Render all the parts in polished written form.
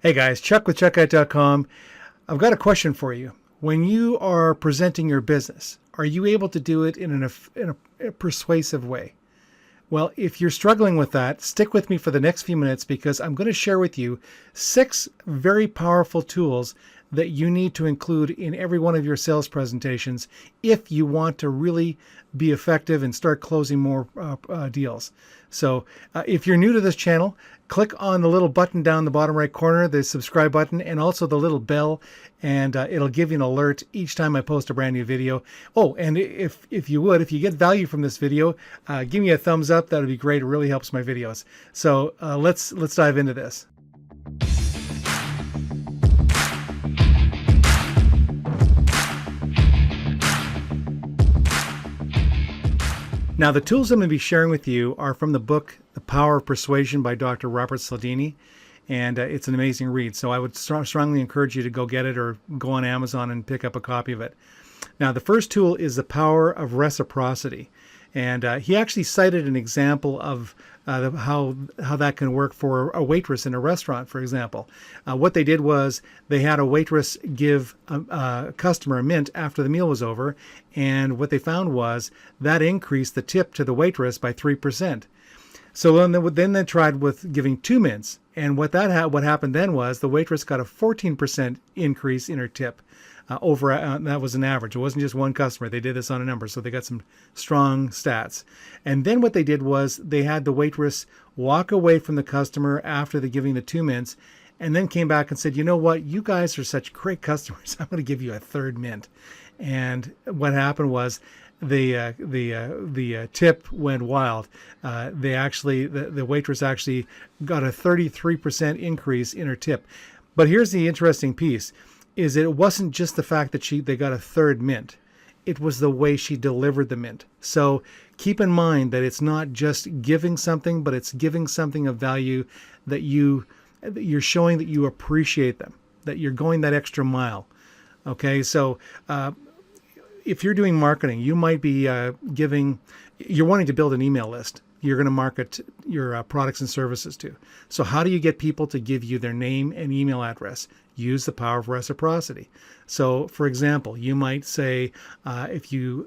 Hey guys, Chuck with ChuckGuide.com. I've got a question for you. When you are presenting your business, are you able to do it in a persuasive way? Well, if you're struggling with that, stick with me for the next few minutes because I'm going to share with you 6 very powerful tools that you need to include in every one of your sales presentations if you want to really be effective and start closing more deals. So if you're new to this channel, click on the little button down the bottom right corner, the subscribe button, and also the little bell, and it'll give you an alert each time I post a brand new video. Oh, and if you get value from this video, give me a thumbs up. That would be great. It really helps my videos. So let's dive into this. Now, the tools I'm going to be sharing with you are from the book, The Power of Persuasion by Dr. Robert Cialdini, and it's an amazing read. So I would strongly encourage you to go get it or go on Amazon and pick up a copy of it. Now, the first tool is The Power of Reciprocity, and he actually cited an example of how that can work for a waitress in a restaurant, for example. What they did was they had a waitress give a customer a mint after the meal was over, and what they found was that increased the tip to the waitress by 3%. So then they tried with giving 2 mints, and what happened then was the waitress got a 14% increase in her tip. That was an average. It wasn't just one customer. They did this on a number, so they got some strong stats. And then what they did was they had the waitress walk away from the customer after the giving the 2 mints, and then came back and said, "You know what? You guys are such great customers. I'm going to give you a 3rd mint." And what happened was the tip went wild. The waitress actually got a 33% increase in her tip. But here's the interesting piece. Is it wasn't just the fact that they got a 3rd mint. It was the way she delivered the mint. So keep in mind that it's not just giving something, but it's giving something of value that you're showing that you appreciate them, that you're going that extra mile. Okay, so if you're doing marketing, you might be you're wanting to build an email list. You're going to market your products and services to. So how do you get people to give you their name and email address? Use the power of reciprocity. So, for example, you might say, if you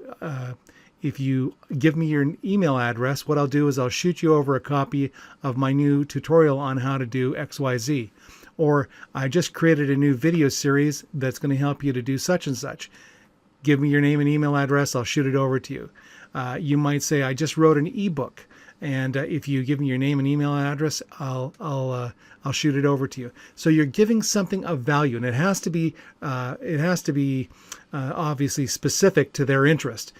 give me your email address, what I'll do is I'll shoot you over a copy of my new tutorial on how to do XYZ. Or I just created a new video series that's going to help you to do such and such. Give me your name and email address, I'll shoot it over to you. You might say, I just wrote an ebook, and if you give me your name and email address, I'll shoot it over to you. So you're giving something of value, and it has to be obviously specific to their interest.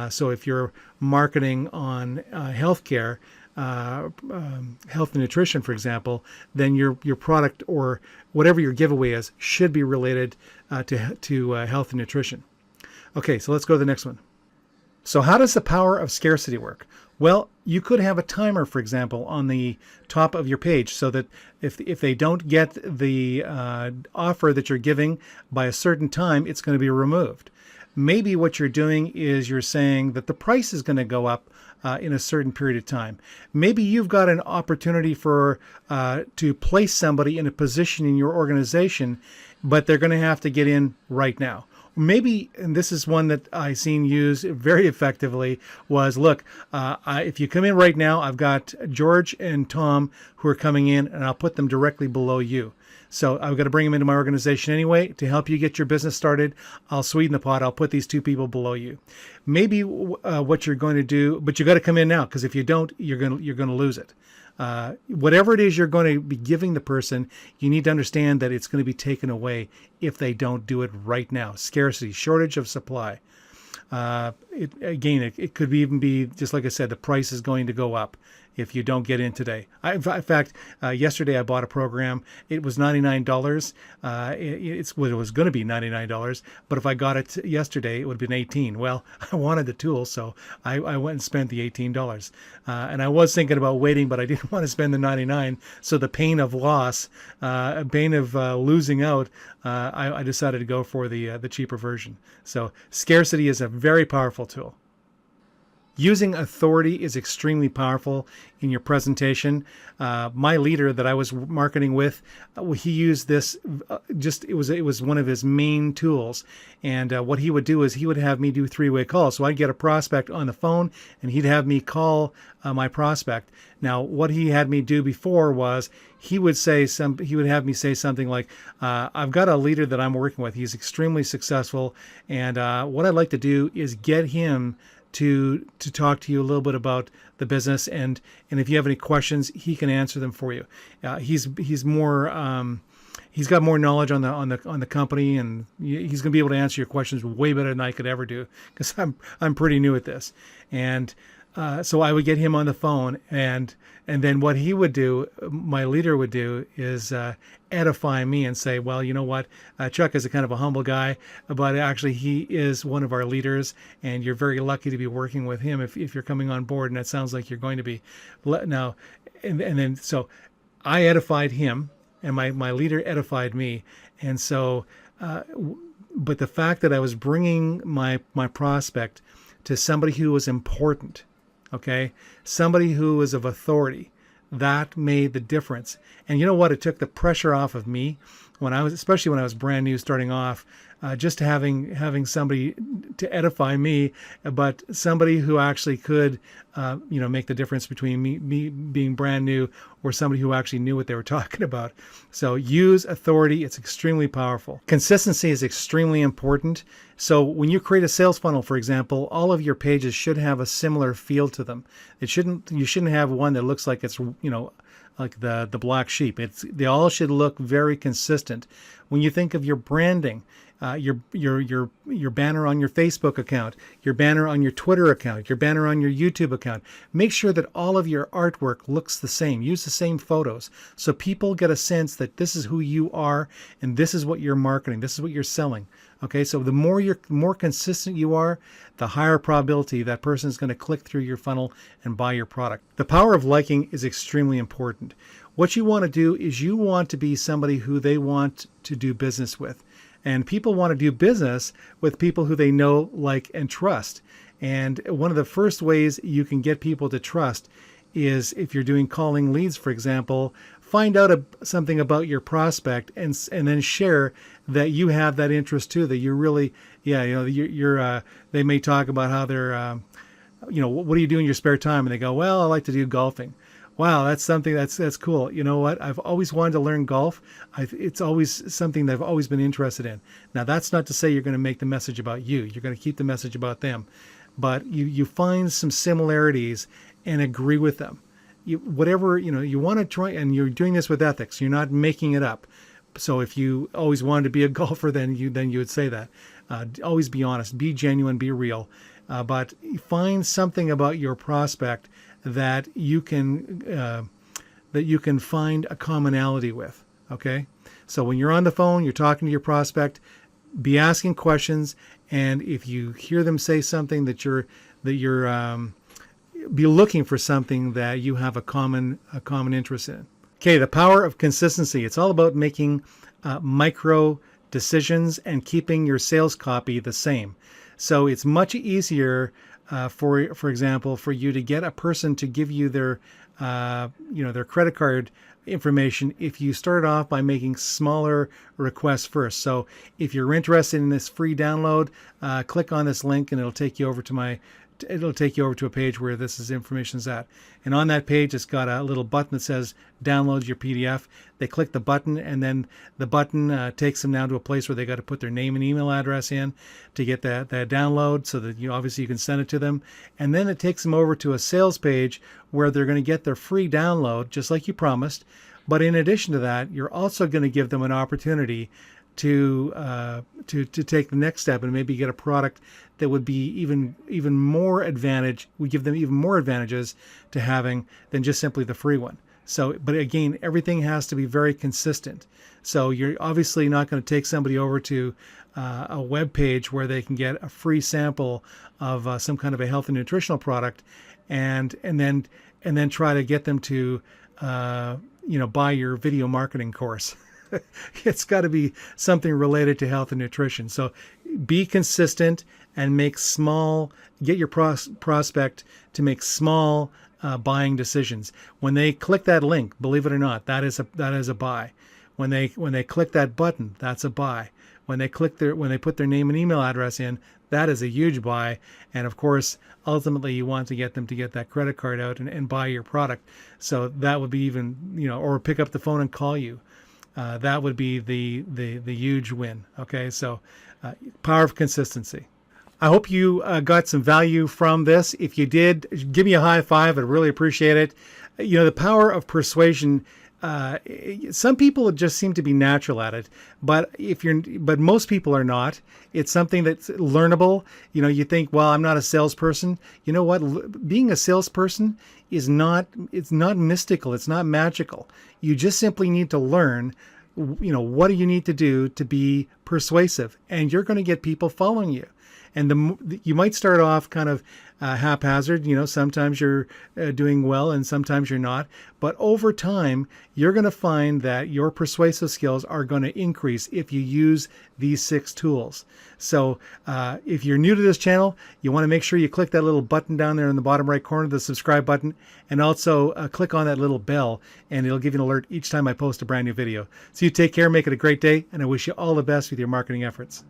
So if you're marketing on healthcare, health and nutrition, for example, then your product or whatever your giveaway is should be related to health and nutrition. Okay, so let's go to the next one. So how does the power of scarcity work? Well, you could have a timer, for example, on the top of your page so that if they don't get the offer that you're giving by a certain time, it's going to be removed. Maybe what you're doing is you're saying that the price is going to go up in a certain period of time. Maybe you've got an opportunity to place somebody in a position in your organization, but they're going to have to get in right now. Maybe, and this is one that I've seen used very effectively, was, look, if you come in right now, I've got George and Tom who are coming in, and I'll put them directly below you. So I've got to bring them into my organization anyway to help you get your business started. I'll sweeten the pot. I'll put these 2 people below you. Maybe what you're going to do, but you got to come in now, because if you don't, you're going to lose it. Whatever it is you're going to be giving the person, you need to understand that it's going to be taken away if they don't do it right now. Scarcity, shortage of supply. It could even be, just like I said, the price is going to go up if you don't get in today. In fact, yesterday I bought a program. It was $99. It was going to be $99, but if I got it yesterday, it would have been $18. Well, I wanted the tool, so I went and spent the $18. And I was thinking about waiting, but I didn't want to spend the $99. So the pain of loss, pain of losing out, I decided to go for the cheaper version. So scarcity is a very powerful tool. Using authority is extremely powerful in your presentation. My leader that I was marketing with, he used this. It was one of his main tools. And what he would do is he would have me do three-way calls. So I'd get a prospect on the phone, and he'd have me call my prospect. Now, what he had me do before was he would have me say something like, "I've got a leader that I'm working with. He's extremely successful, and what I'd like to do is get him to talk to you a little bit about the business, and if you have any questions, he can answer them for you. He's more he's got more knowledge on the company, and he's going to be able to answer your questions way better than I could ever do, because I'm pretty new at this." And so I would get him on the phone, and then what he would do, my leader would do, is edify me and say, "Well, you know what, Chuck is a kind of a humble guy, but actually he is one of our leaders, and you're very lucky to be working with him if you're coming on board, and it sounds like you're going to be." Now, and then so I edified him, and my leader edified me, and so but the fact that I was bringing my prospect to somebody who was important, okay, somebody who was of authority, that made the difference. And you know what? It took the pressure off of me especially when I was brand new starting off, just having somebody to edify me, but somebody who actually could, make the difference between me being brand new or somebody who actually knew what they were talking about. So use authority. It's extremely powerful. Consistency is extremely important. So when you create a sales funnel, for example, all of your pages should have a similar feel to them. You shouldn't have one that looks like it's, like the black sheep. They all should look very consistent. When you think of your branding, your banner on your Facebook account, your banner on your Twitter account, your banner on your YouTube account, make sure that all of your artwork looks the same. Use the same photos so people get a sense that this is who you are and this is what you're marketing. This is what you're selling. Okay, so the more consistent you are, the higher probability that person is going to click through your funnel and buy your product. The power of liking is extremely important. What you want to do is you want to be somebody who they want to do business with. And people want to do business with people who they know, like, and trust. And one of the first ways you can get people to trust is if you're doing calling leads, for example, find out something about your prospect and then share that you have that interest too, that you're really, they may talk about how they're, what do you do in your spare time? And they go, "Well, I like to do golfing." Wow, that's something that's cool. You know what? I've always wanted to learn golf. It's always something that I've always been interested in. Now, that's not to say you're going to make the message about you. You're going to keep the message about them. But you find some similarities and agree with them. You want to try, and you're doing this with ethics. You're not making it up. So if you always wanted to be a golfer, then you would say that. Always be honest, be genuine, be real. But find something about your prospect that you can find a commonality with. Okay, so when you're on the phone, you're talking to your prospect, be asking questions, and if you hear them say something that you're be looking for something that you have a common interest in. Okay, the power of consistency. It's all about making micro decisions and keeping your sales copy the same. So it's much easier, for example, for you to get a person to give you their credit card information if you start off by making smaller requests first. So if you're interested in this free download, click on this link and it'll take you over to a page where this information is at. And on that page, it's got a little button that says download your PDF. They click the button, and then the button takes them down to a place where they got to put their name and email address in to get that download, so that obviously you can send it to them. And then it takes them over to a sales page where they're going to get their free download, just like you promised. But in addition to that, you're also going to give them an opportunity to take the next step and maybe get a product that would be even more advantage. We give them even more advantages to having than just simply the free one. So, but again, everything has to be very consistent. So you're obviously not going to take somebody over to a web page where they can get a free sample of some kind of a health and nutritional product, and then try to get them to buy your video marketing course. It's got to be something related to health and nutrition. So be consistent and get your prospect to make small buying decisions. When they click that link, believe it or not, that is a buy. When they click that button, that's a buy. When they put their name and email address in, that is a huge buy. And of course, ultimately, you want to get them to get that credit card out and buy your product. So that would be even, or pick up the phone and call you. That would be the huge win. Okay, so power of consistency. I hope you got some value from this. If you did, give me a high five. I'd really appreciate it. The power of persuasion. Some people just seem to be natural at it, but most people are not. It's something that's learnable. You think, well, I'm not a salesperson. You know what? Being a salesperson it's not mystical. It's not magical. You just simply need to learn, what do you need to do to be persuasive, and you're going to get people following you. And you might start off kind of haphazard. Sometimes you're doing well and sometimes you're not. But over time, you're going to find that your persuasive skills are going to increase if you use these 6 tools. So if you're new to this channel, you want to make sure you click that little button down there in the bottom right corner, the subscribe button, and also click on that little bell, and it'll give you an alert each time I post a brand new video. So you take care, make it a great day, and I wish you all the best with your marketing efforts.